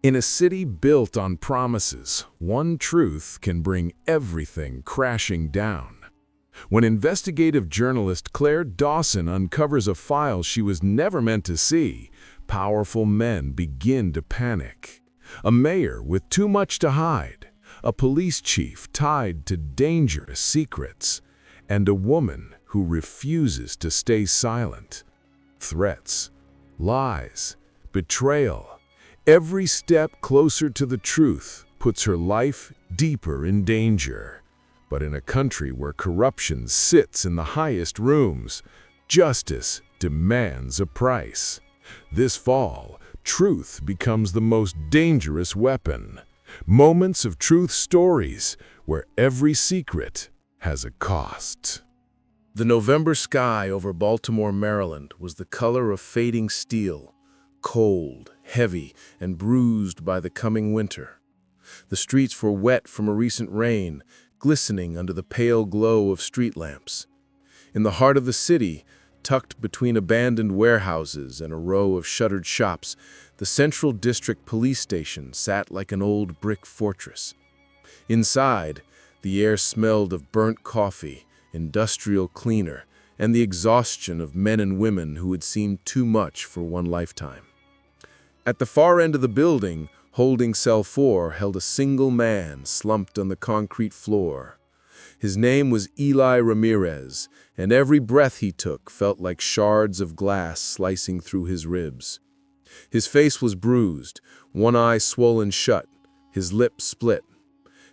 In a city built on promises, one truth can bring everything crashing down. When investigative journalist Claire Dawson uncovers a file she was never meant to see, powerful men begin to panic. A mayor with too much to hide, a police chief tied to dangerous secrets, and a woman who refuses to stay silent. Threats, lies, betrayal. Every step closer to the truth puts her life deeper in danger. But in a country where corruption sits in the highest rooms, justice demands a price. This fall, truth becomes the most dangerous weapon. Moments of truth stories where every secret has a cost. The November sky over Baltimore, Maryland, was the color of fading steel, cold, heavy, and bruised by the coming winter. The streets were wet from a recent rain, glistening under the pale glow of street lamps. In the heart of the city, tucked between abandoned warehouses and a row of shuttered shops, the Central District Police Station sat like an old brick fortress. Inside, the air smelled of burnt coffee, industrial cleaner, and the exhaustion of men and women who had seen too much for one lifetime. At the far end of the building, holding cell 4, held a single man slumped on the concrete floor. His name was Eli Ramirez, and every breath he took felt like shards of glass slicing through his ribs. His face was bruised, one eye swollen shut, his lips split.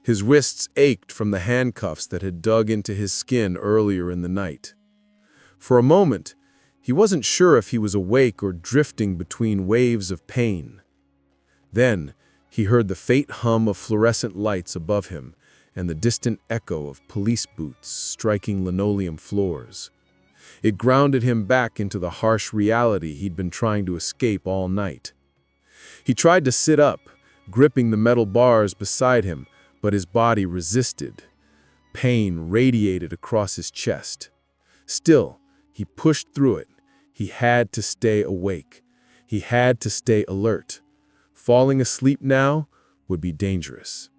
His wrists ached from the handcuffs that had dug into his skin earlier in the night. For a moment, he wasn't sure if he was awake or drifting between waves of pain. Then, he heard the faint hum of fluorescent lights above him and the distant echo of police boots striking linoleum floors. It grounded him back into the harsh reality he'd been trying to escape all night. He tried to sit up, gripping the metal bars beside him, but his body resisted. Pain radiated across his chest. Still, he pushed through it. He had to stay awake. He had to stay alert. Falling asleep now would be dangerous.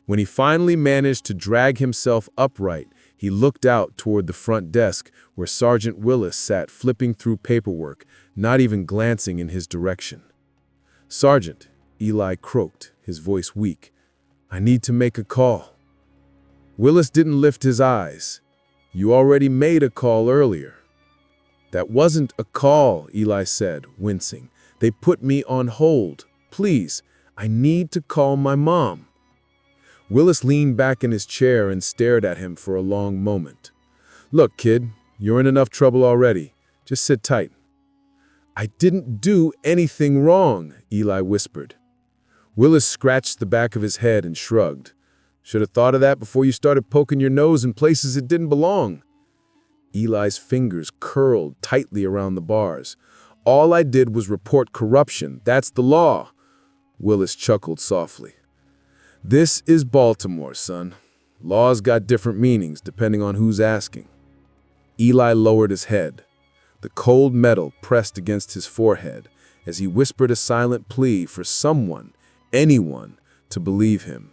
When he finally managed to drag himself upright, he looked out toward the front desk where Sergeant Willis sat flipping through paperwork, not even glancing in his direction. "Sergeant," Eli croaked, his voice weak, "I need to make a call." Willis didn't lift his eyes. "You already made a call earlier." "That wasn't a call," Eli said, wincing. "They put me on hold. Please, I need to call my mom." Willis leaned back in his chair and stared at him for a long moment. "Look, kid, you're in enough trouble already. Just sit tight." "I didn't do anything wrong," Eli whispered. Willis scratched the back of his head and shrugged. "Should have thought of that before you started poking your nose in places it didn't belong." Eli's fingers curled tightly around the bars. "All I did was report corruption. That's the law." Willis chuckled softly. "This is Baltimore, son. Laws got different meanings depending on who's asking." Eli lowered his head. The cold metal pressed against his forehead as he whispered a silent plea for someone, anyone, to believe him.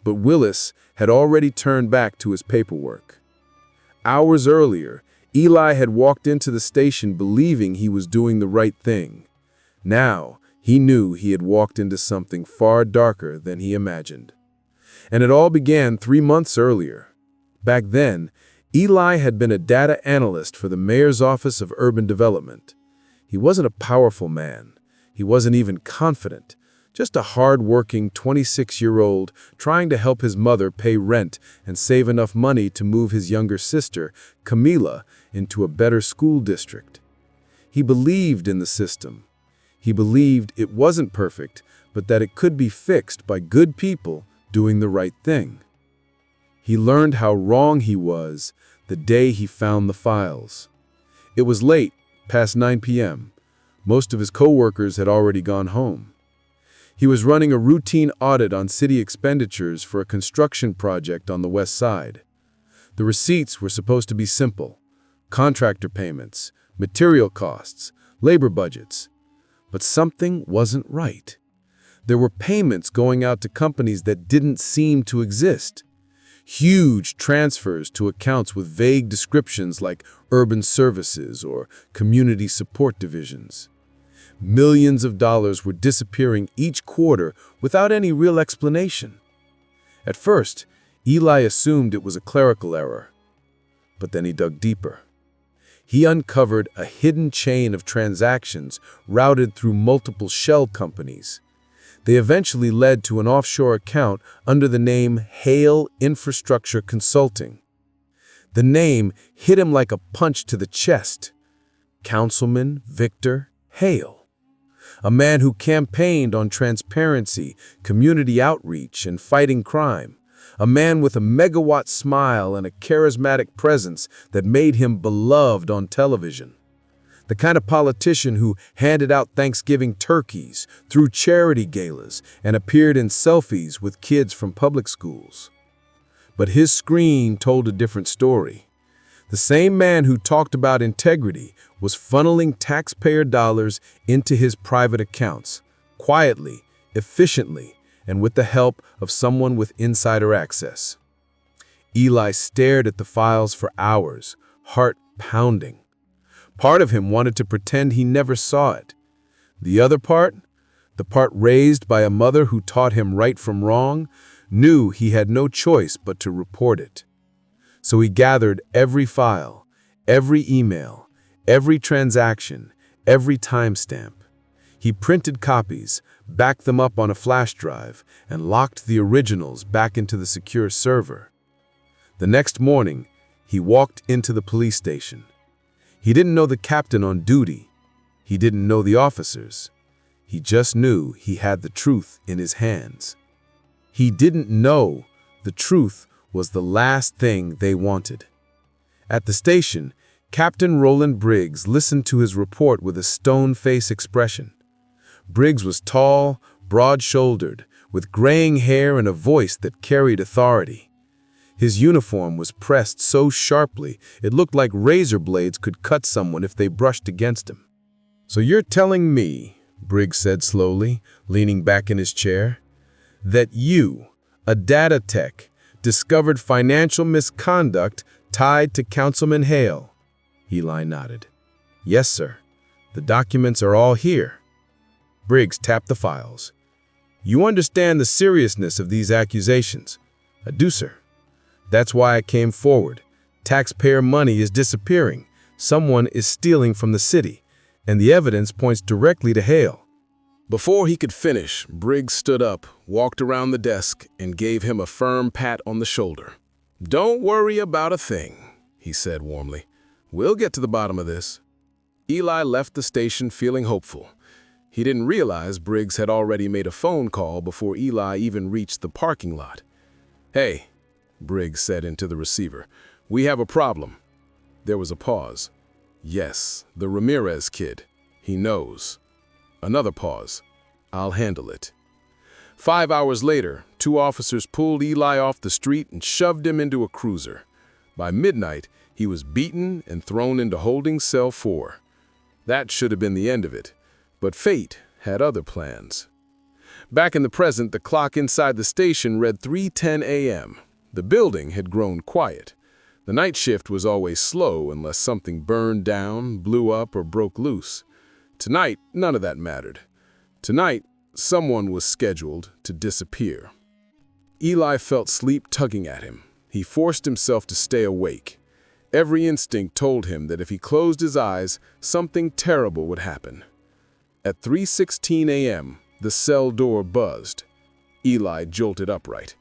But Willis had already turned back to his paperwork. Hours earlier, Eli had walked into the station believing he was doing the right thing. Now, he knew he had walked into something far darker than he imagined. And it all began 3 months earlier. Back then, Eli had been a data analyst for the mayor's office of urban development. He wasn't a powerful man. He wasn't even confident. Just a hard-working 26-year-old trying to help his mother pay rent and save enough money to move his younger sister, Camila, into a better school district. He believed in the system. He believed it wasn't perfect, but that it could be fixed by good people doing the right thing. He learned how wrong he was the day he found the files. It was late, past 9 p.m. Most of his coworkers had already gone home. He was running a routine audit on city expenditures for a construction project on the west side. The receipts were supposed to be simple: contractor payments, material costs, labor budgets. But something wasn't right. There were payments going out to companies that didn't seem to exist. Huge transfers to accounts with vague descriptions like urban services or community support divisions. Millions of dollars were disappearing each quarter without any real explanation. At first, Eli assumed it was a clerical error, but then he dug deeper. He uncovered a hidden chain of transactions routed through multiple shell companies. They eventually led to an offshore account under the name Hale Infrastructure Consulting. The name hit him like a punch to the chest. Councilman Victor Hale, a man who campaigned on transparency, community outreach, and fighting crime. A man with a megawatt smile and a charismatic presence that made him beloved on television. The kind of politician who handed out Thanksgiving turkeys, threw charity galas, and appeared in selfies with kids from public schools. But his screen told a different story. The same man who talked about integrity was funneling taxpayer dollars into his private accounts, quietly, efficiently, and with the help of someone with insider access. Eli stared at the files for hours, heart pounding. Part of him wanted to pretend he never saw it. The other part, the part raised by a mother who taught him right from wrong, knew he had no choice but to report it. So he gathered every file, every email, every transaction, every timestamp. He printed copies, backed them up on a flash drive, and locked the originals back into the secure server. The next morning, he walked into the police station. He didn't know the captain on duty. He didn't know the officers. He just knew he had the truth in his hands. He didn't know the truth was the last thing they wanted. At the station, Captain Roland Briggs listened to his report with a stone-faced expression. Briggs was tall, broad-shouldered, with graying hair and a voice that carried authority. His uniform was pressed so sharply it looked like razor blades could cut someone if they brushed against him. "So you're telling me," Briggs said slowly, leaning back in his chair, "that you, a data tech, discovered financial misconduct tied to Councilman Hale?" Eli nodded. "Yes, sir. The documents are all here." Briggs tapped the files. "You understand the seriousness of these accusations?" "I do, sir. That's why I came forward. Taxpayer money is disappearing. Someone is stealing from the city, and the evidence points directly to Hale." Before he could finish, Briggs stood up, walked around the desk, and gave him a firm pat on the shoulder. "Don't worry about a thing," he said warmly. "We'll get to the bottom of this." Eli left the station feeling hopeful. He didn't realize Briggs had already made a phone call before Eli even reached the parking lot. "Hey," Briggs said into the receiver, "we have a problem." There was a pause. "Yes, the Ramirez kid. He knows." Another pause. "I'll handle it." 5 hours later, 2 officers pulled Eli off the street and shoved him into a cruiser. By midnight, he was beaten and thrown into holding cell 4. That should have been the end of it, but fate had other plans. Back in the present, the clock inside the station read 3:10 a.m. The building had grown quiet. The night shift was always slow unless something burned down, blew up, or broke loose. Tonight, none of that mattered. Tonight, someone was scheduled to disappear. Eli felt sleep tugging at him. He forced himself to stay awake. Every instinct told him that if he closed his eyes, something terrible would happen. At 3:16 a.m., the cell door buzzed. Eli jolted upright.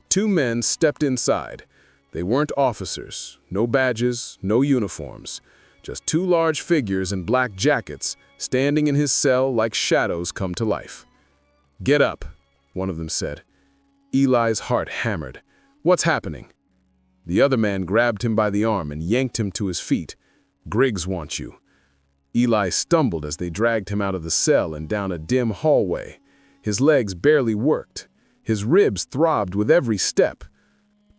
2 men stepped inside. They weren't officers, no badges, no uniforms, just 2 large figures in black jackets standing in his cell like shadows come to life. "Get up," one of them said. Eli's heart hammered. "What's happening?" The other man grabbed him by the arm and yanked him to his feet. "Griggs wants you." Eli stumbled as they dragged him out of the cell and down a dim hallway. His legs barely worked. His ribs throbbed with every step.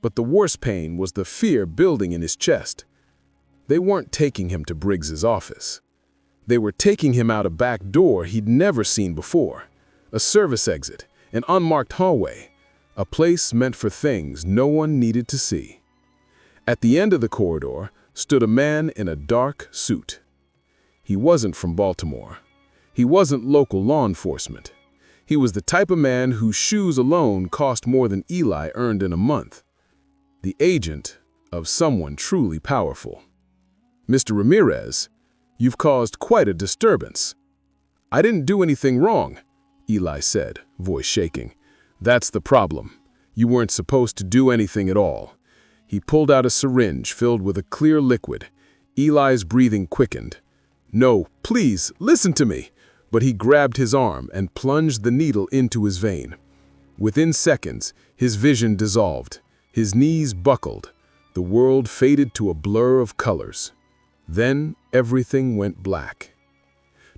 But the worst pain was the fear building in his chest. They weren't taking him to Briggs's office. They were taking him out a back door he'd never seen before. a service exit, an unmarked hallway, a place meant for things no one needed to see. At the end of the corridor stood a man in a dark suit. He wasn't from Baltimore. He wasn't local law enforcement. He was the type of man whose shoes alone cost more than Eli earned in a month. The agent of someone truly powerful. "Mr. Ramirez, you've caused quite a disturbance." "I didn't do anything wrong," Eli said, voice shaking. "That's the problem. You weren't supposed to do anything at all." He pulled out a syringe filled with a clear liquid. Eli's breathing quickened. "No, please, listen to me." But he grabbed his arm and plunged the needle into his vein. Within seconds, his vision dissolved. His knees buckled. The world faded to a blur of colors. Then everything went black.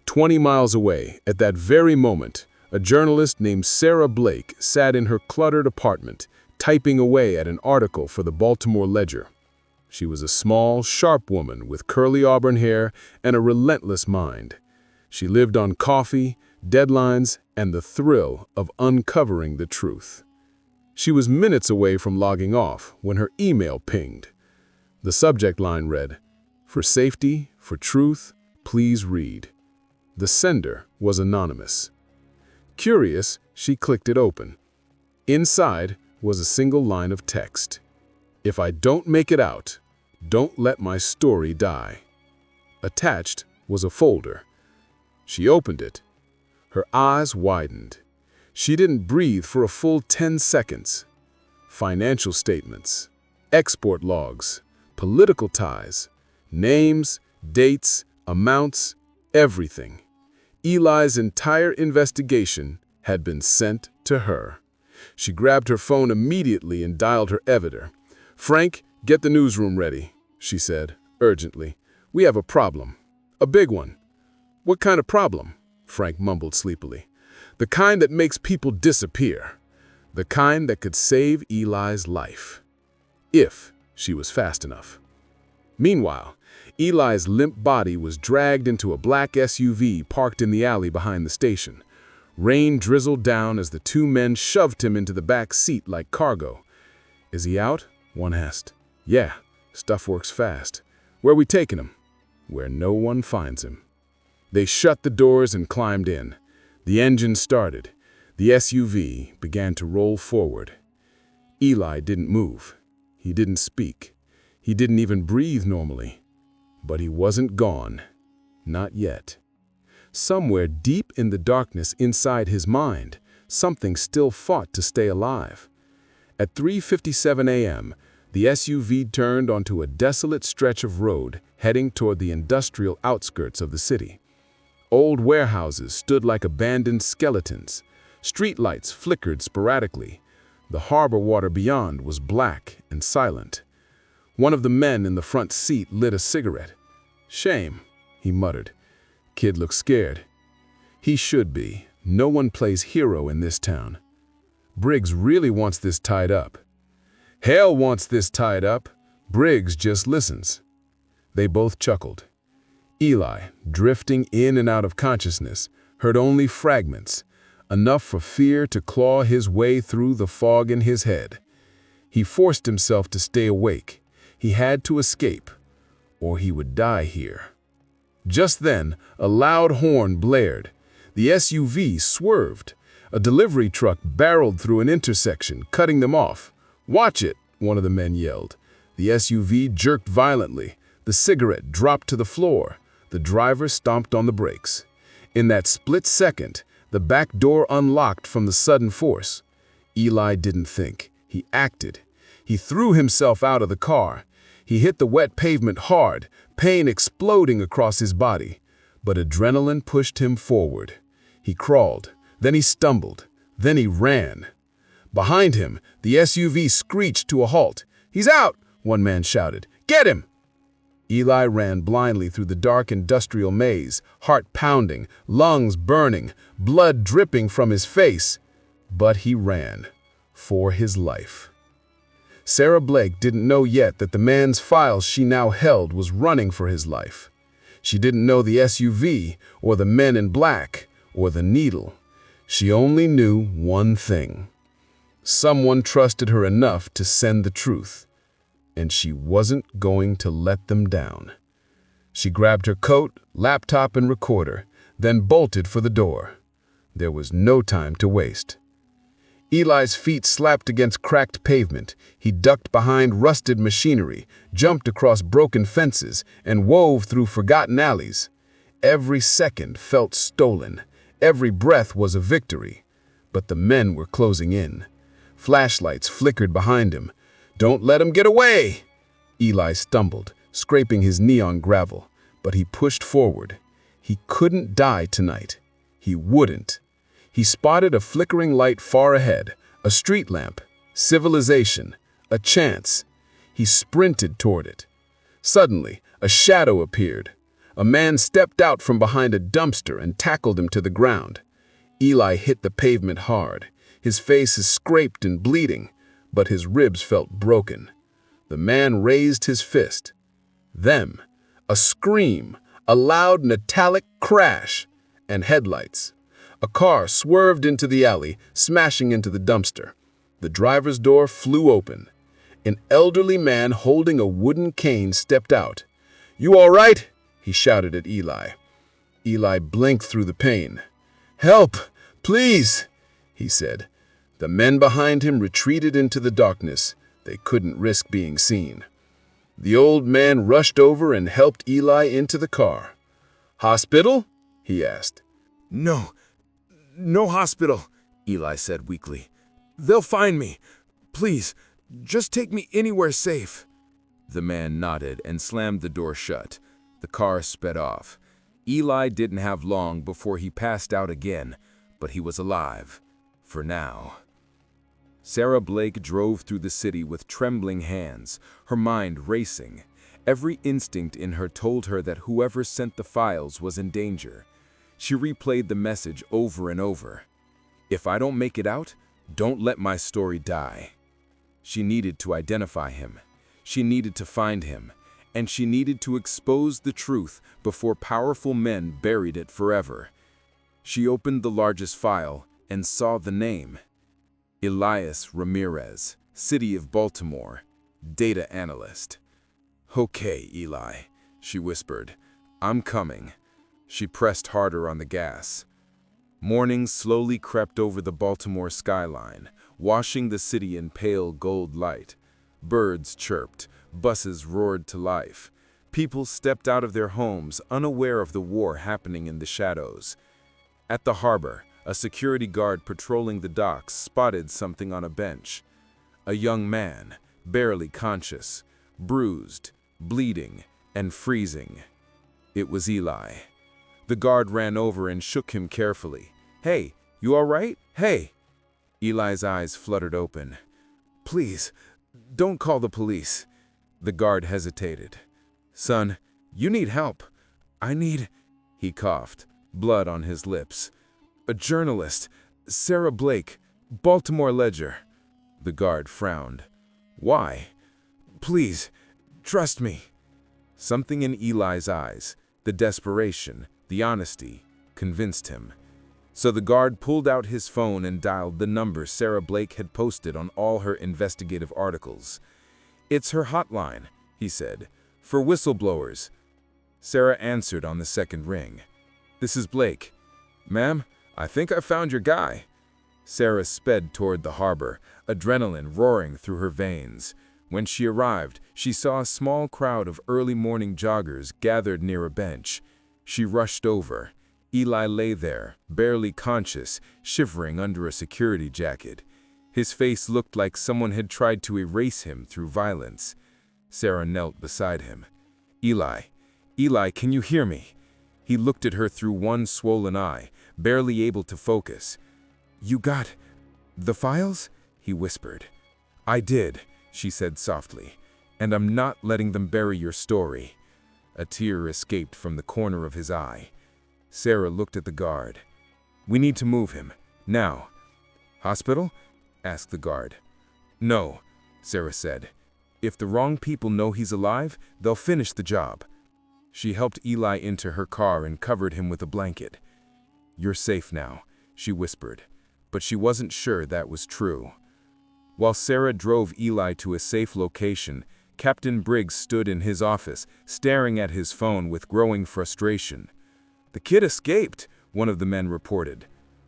20 miles away, at that very moment, a journalist named Sarah Blake sat in her cluttered apartment, typing away at an article for the Baltimore Ledger. She was a small, sharp woman with curly auburn hair and a relentless mind. She lived on coffee, deadlines, and the thrill of uncovering the truth. She was minutes away from logging off when her email pinged. The subject line read, "For safety, for truth, please read." The sender was anonymous. Curious, she clicked it open. Inside was a single line of text. "If I don't make it out, don't let my story die." Attached was a folder. She opened it. Her eyes widened. She didn't breathe for a full 10 seconds. Financial statements, export logs, political ties, names, dates, amounts, everything. Eli's entire investigation had been sent to her. She grabbed her phone immediately and dialed her editor. "Frank, get the newsroom ready," she said, urgently. "We have a problem. A big one." "What kind of problem?" Frank mumbled sleepily. "The kind that makes people disappear. The kind that could save Eli's life. If she was fast enough." Meanwhile, Eli's limp body was dragged into a black SUV parked in the alley behind the station. Rain drizzled down as the two men shoved him into the back seat like cargo. "Is he out?" one asked. "Yeah, stuff works fast." "Where are we taking him?" "Where no one finds him." They shut the doors and climbed in. The engine started. The SUV began to roll forward. Eli didn't move. He didn't speak. He didn't even breathe normally. But he wasn't gone. Not yet. Somewhere deep in the darkness inside his mind, something still fought to stay alive. At 3:57 a.m., the SUV turned onto a desolate stretch of road heading toward the industrial outskirts of the city. Old warehouses stood like abandoned skeletons. Streetlights flickered sporadically. The harbor water beyond was black and silent. One of the men in the front seat lit a cigarette. "Shame," he muttered. "Kid looks scared." He should be. No one plays hero in this town. "Briggs really wants this tied up." "Hale wants this tied up. Briggs just listens." They both chuckled. Eli, drifting in and out of consciousness, heard only fragments, enough for fear to claw his way through the fog in his head. He forced himself to stay awake. He had to escape, or he would die here. Just then, a loud horn blared. The SUV swerved. A delivery truck barreled through an intersection, cutting them off. "Watch it," one of the men yelled. The SUV jerked violently. The cigarette dropped to the floor. The driver stomped on the brakes. In that split second, the back door unlocked from the sudden force. Eli didn't think. He acted. He threw himself out of the car. He hit the wet pavement hard, pain exploding across his body. But adrenaline pushed him forward. He crawled, then he stumbled, then he ran. Behind him, the SUV screeched to a halt. "He's out!" one man shouted. "Get him!" Eli ran blindly through the dark industrial maze, heart pounding, lungs burning, blood dripping from his face. But he ran for his life. Sarah Blake didn't know yet that the man's files she now held was running for his life. She didn't know the SUV, or the men in black, or the needle. She only knew one thing. Someone trusted her enough to send the truth, and she wasn't going to let them down. She grabbed her coat, laptop, and recorder, then bolted for the door. There was no time to waste. Eli's feet slapped against cracked pavement. He ducked behind rusted machinery, jumped across broken fences, and wove through forgotten alleys. Every second felt stolen. Every breath was a victory. But the men were closing in. Flashlights flickered behind him. "Don't let him get away!" Eli stumbled, scraping his knee on gravel, but he pushed forward. He couldn't die tonight. He wouldn't. He spotted a flickering light far ahead, a street lamp, civilization, a chance. He sprinted toward it. Suddenly, a shadow appeared. A man stepped out from behind a dumpster and tackled him to the ground. Eli hit the pavement hard. His face is scraped and bleeding, but his ribs felt broken. The man raised his fist. Them. A scream, a loud metallic crash, and headlights. A car swerved into the alley, smashing into the dumpster. The driver's door flew open. An elderly man holding a wooden cane stepped out. "You all right?" he shouted at Eli. Eli blinked through the pane. "Help, please," he said. The men behind him retreated into the darkness. They couldn't risk being seen. The old man rushed over and helped Eli into the car. "Hospital?" he asked. No hospital," Eli said weakly. "They'll find me. Please, just take me anywhere safe." The man nodded and slammed the door shut. The car sped off. Eli didn't have long before he passed out again, but he was alive. For now. Sarah Blake drove through the city with trembling hands, her mind racing. Every instinct in her told her that whoever sent the files was in danger. She replayed the message over and over. "If I don't make it out, don't let my story die." She needed to identify him. She needed to find him. And she needed to expose the truth before powerful men buried it forever. She opened the largest file and saw the name. Eli Ramirez, City of Baltimore, data analyst. "Okay, Eli," she whispered. "I'm coming." She pressed harder on the gas. Morning slowly crept over the Baltimore skyline, washing the city in pale gold light. Birds chirped, buses roared to life. People stepped out of their homes, unaware of the war happening in the shadows. At the harbor, a security guard patrolling the docks spotted something on a bench. A young man, barely conscious, bruised, bleeding, and freezing. It was Eli. The guard ran over and shook him carefully. "Hey, you all right? Hey!" Eli's eyes fluttered open. "Please, don't call the police." The guard hesitated. "Son, you need help. I need—" He coughed, blood on his lips. "A journalist, Sarah Blake, Baltimore Ledger." The guard frowned. "Why?" "Please, trust me." Something in Eli's eyes, the desperation, the honesty, convinced him. So the guard pulled out his phone and dialed the number Sarah Blake had posted on all her investigative articles. "It's her hotline," he said, "for whistleblowers." Sarah answered on the second ring. "This is Blake." "Ma'am, I think I found your guy." Sarah sped toward the harbor, adrenaline roaring through her veins. When she arrived, she saw a small crowd of early morning joggers gathered near a bench. She rushed over. Eli lay there, barely conscious, shivering under a security jacket. His face looked like someone had tried to erase him through violence. Sarah knelt beside him. Eli, can you hear me?" He looked at her through one swollen eye, barely able to focus. "You got the files?" he whispered. "I did," she said softly, "and I'm not letting them bury your story." A tear escaped from the corner of his eye. Sarah looked at the guard. "We need to move him, now." "Hospital?" asked the guard. "No," Sarah said. "If the wrong people know he's alive, they'll finish the job." She helped Eli into her car and covered him with a blanket. "You're safe now," she whispered, but she wasn't sure that was true. While Sarah drove Eli to a safe location, Captain Briggs stood in his office, staring at his phone with growing frustration. "The kid escaped," one of the men reported.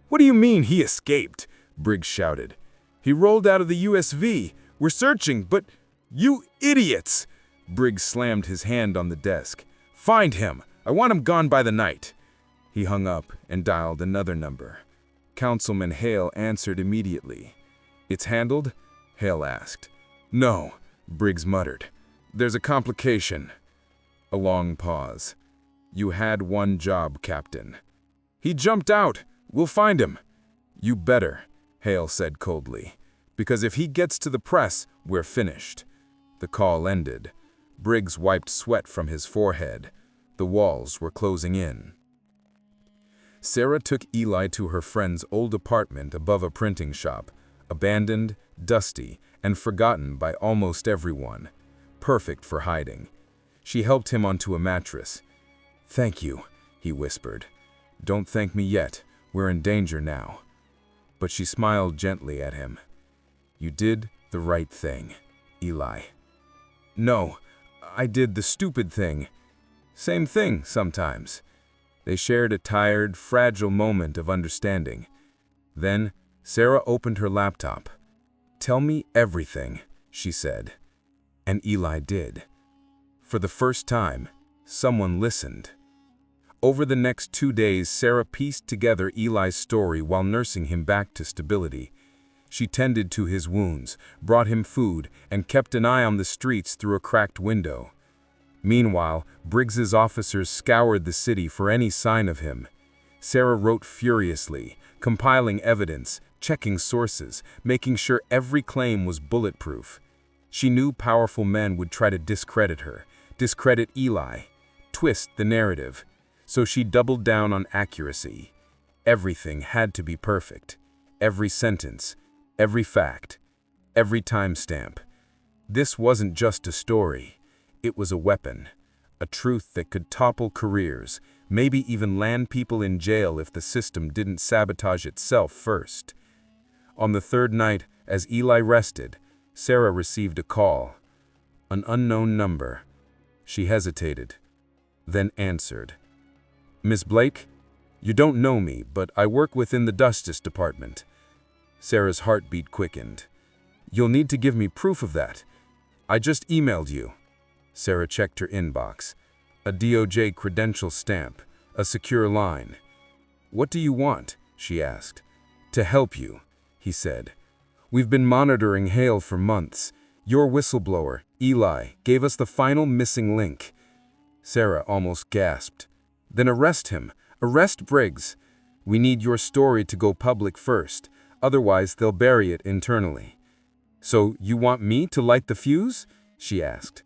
"What do you mean he escaped?" Briggs shouted. "He rolled out of the USV. We're searching, but you idiots!" Briggs slammed his hand on the desk. "Find him. I want him gone by the night." He hung up and dialed another number. Councilman Hale answered immediately. "It's handled?" Hale asked. "No," Briggs muttered. "There's a complication." A long pause. "You had one job, Captain." "He jumped out. We'll find him." "You better," Hale said coldly, "because if he gets to the press, we're finished." The call ended. Briggs wiped sweat from his forehead. The walls were closing in. Sarah took Eli to her friend's old apartment above a printing shop, abandoned, dusty, and forgotten by almost everyone. Perfect for hiding. She helped him onto a mattress. "Thank you," he whispered. "Don't thank me yet. We're in danger now." But she smiled gently at him. "You did the right thing, Eli." "No, I did the stupid thing." "Same thing sometimes." They shared a tired, fragile moment of understanding. Then Sarah opened her laptop. "Tell me everything," she said. And Eli did. For the first time, someone listened. Over the next 2 days, Sarah pieced together Eli's story while nursing him back to stability. She tended to his wounds, brought him food, and kept an eye on the streets through a cracked window. Meanwhile, Briggs's officers scoured the city for any sign of him. Sarah wrote furiously, compiling evidence, checking sources, making sure every claim was bulletproof. She knew powerful men would try to discredit her, discredit Eli, twist the narrative. So she doubled down on accuracy. Everything had to be perfect. Every sentence, every fact, every timestamp. This wasn't just a story. It was a weapon, a truth that could topple careers, maybe even land people in jail if the system didn't sabotage itself first. On the third night, as Eli rested, Sarah received a call. An unknown number. She hesitated, then answered. "Miss Blake, you don't know me, but I work within the Justice Department." Sarah's heartbeat quickened. "You'll need to give me proof of that. I just emailed you." Sarah checked her inbox. A DOJ credential stamp, a secure line. "What do you want?" she asked. "To help you," he said. "We've been monitoring Hale for months. Your whistleblower, Eli, gave us the final missing link." Sarah almost gasped. "Then arrest him. Arrest Briggs. We need your story to go public first. Otherwise, they'll bury it internally." "So you want me to light the fuse?" she asked.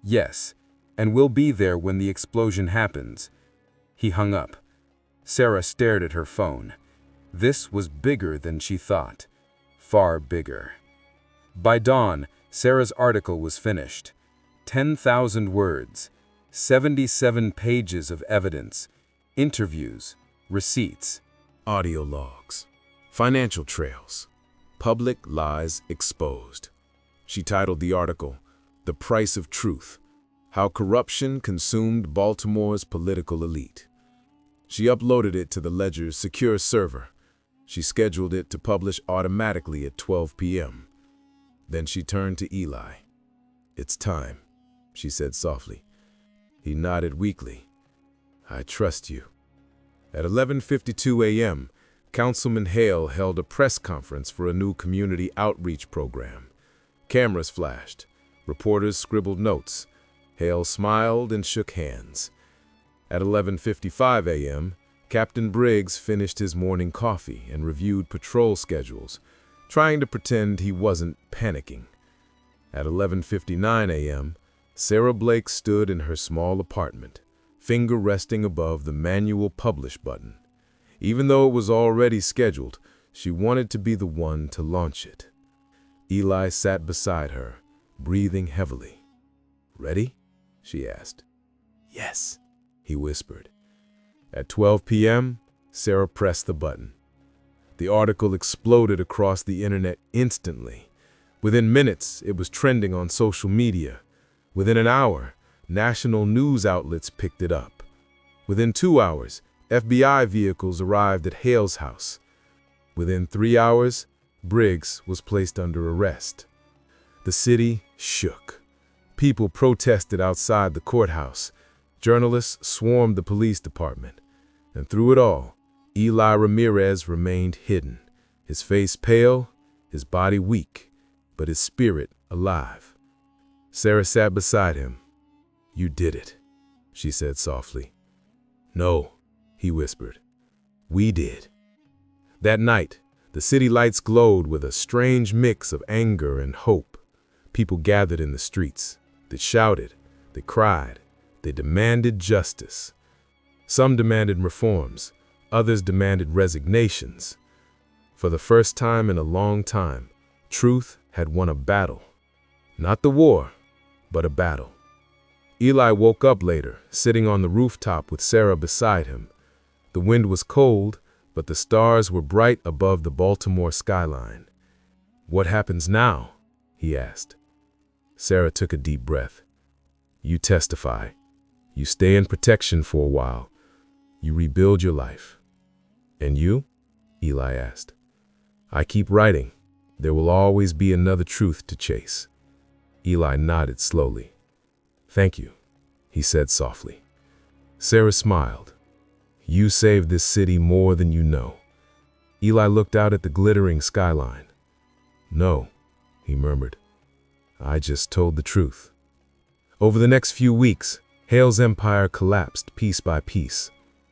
"Yes, and we'll be there when the explosion happens." He hung up. Sarah stared at her phone. This was bigger than she thought. Far bigger. By dawn, Sarah's article was finished. 10,000 words, 77 pages of evidence, interviews, receipts, Audio logs, financial trails, public lies exposed. She titled the article, "The Price of Truth: How Corruption Consumed Baltimore's Political Elite." She uploaded it to the Ledger's secure server. She scheduled it to publish automatically at 12 p.m. Then she turned to Eli. "It's time," she said softly. He nodded weakly. "I trust you." At 11:52 a.m., Councilman Hale held a press conference for a new community outreach program. Cameras flashed. Reporters scribbled notes. Hale smiled and shook hands. At 11:55 a.m., Captain Briggs finished his morning coffee and reviewed patrol schedules, trying to pretend he wasn't panicking. At 11:59 a.m., Sarah Blake stood in her small apartment, finger resting above the manual publish button. Even though it was already scheduled, she wanted to be the one to launch it. Eli sat beside her, breathing heavily. "Ready?" she asked. "Yes," he whispered. At 12 p.m., Sarah pressed the button. The article exploded across the internet instantly. Within minutes, it was trending on social media. Within an hour, national news outlets picked it up. Within 2 hours, FBI vehicles arrived at Hale's house. Within 3 hours, Briggs was placed under arrest. The city shook. People protested outside the courthouse. Journalists swarmed the police department. And through it all, Eli Ramirez remained hidden, his face pale, his body weak, but his spirit alive. Sarah sat beside him. "You did it," she said softly. "No," he whispered. "We did." That night, the city lights glowed with a strange mix of anger and hope. People gathered in the streets. They shouted, they cried, they demanded justice. Some demanded reforms, others demanded resignations. For the first time in a long time, truth had won a battle. Not the war, but a battle. Eli woke up later, sitting on the rooftop with Sarah beside him. The wind was cold, but the stars were bright above the Baltimore skyline. "What happens now?" he asked. Sarah took a deep breath. "You testify. You stay in protection for a while. You rebuild your life." "And you?" Eli asked. "I keep writing. There will always be another truth to chase." Eli nodded slowly. "Thank you," he said softly. Sarah smiled. "You saved this city more than you know." Eli looked out at the glittering skyline. "No," he murmured. "I just told the truth." Over the next few weeks, Hale's empire collapsed piece by piece.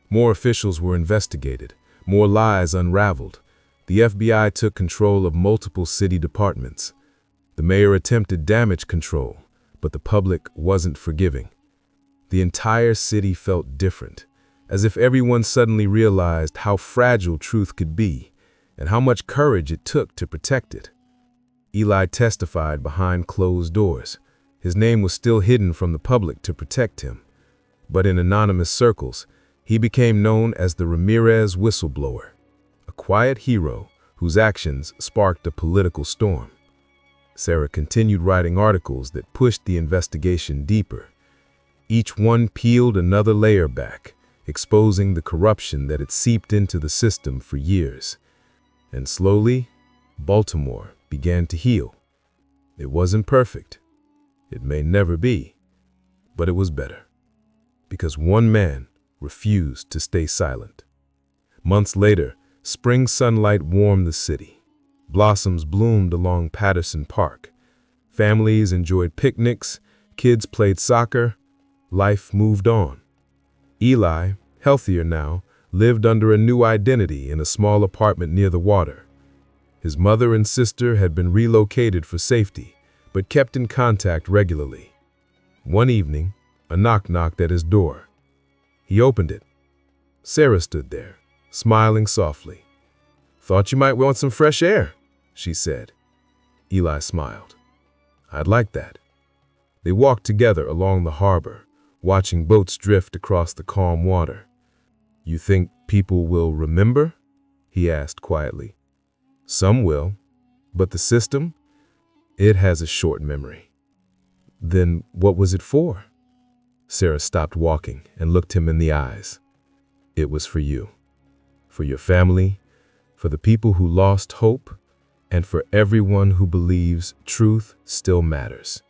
More officials were investigated, more lies unraveled. The FBI took control of multiple city departments. The mayor attempted damage control, but the public wasn't forgiving. The entire city felt different, as if everyone suddenly realized how fragile truth could be and how much courage it took to protect it. Eli testified behind closed doors. His name was still hidden from the public to protect him. But in anonymous circles, he became known as the Ramirez Whistleblower, a quiet hero whose actions sparked a political storm. Sarah continued writing articles that pushed the investigation deeper. Each one peeled another layer back, exposing the corruption that had seeped into the system for years. And slowly, Baltimore began to heal. It wasn't perfect. It may never be, but it was better. Because one man refused to stay silent. Months later, spring sunlight warmed the city. Blossoms bloomed along Patterson Park. Families enjoyed picnics, kids played soccer. Life moved on. Eli, healthier now, lived under a new identity in a small apartment near the water. His mother and sister had been relocated for safety, but kept in contact regularly. One evening, a knock knocked at his door. He opened it. Sarah stood there, smiling softly. "Thought you might want some fresh air," she said. Eli smiled. "I'd like that." They walked together along the harbor, watching boats drift across the calm water. "You think people will remember?" he asked quietly. "Some will, but the system, it has a short memory." "Then what was it for?" Sarah stopped walking and looked him in the eyes. "It was for you, for your family, for the people who lost hope, and for everyone who believes truth still matters."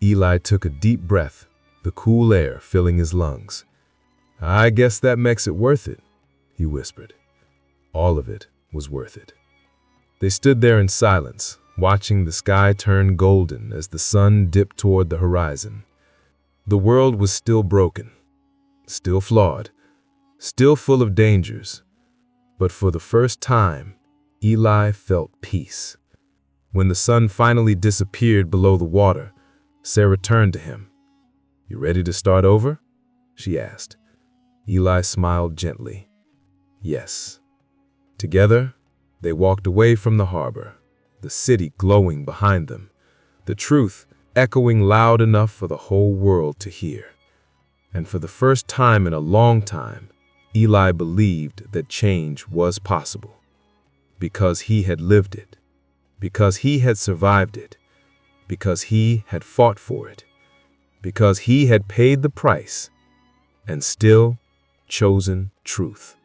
Eli took a deep breath, the cool air filling his lungs. "I guess that makes it worth it," he whispered. All of it was worth it. They stood there in silence, watching the sky turn golden as the sun dipped toward the horizon. The world was still broken, still flawed, still full of dangers. But for the first time, Eli felt peace. When the sun finally disappeared below the water, Sarah turned to him. "You ready to start over?" she asked. Eli smiled gently. "Yes." Together, they walked away from the harbor, the city glowing behind them, the truth echoing loud enough for the whole world to hear. And for the first time in a long time, Eli believed that change was possible. because he had lived it, because he had survived it, because he had fought for it, because he had paid the price and still chosen truth.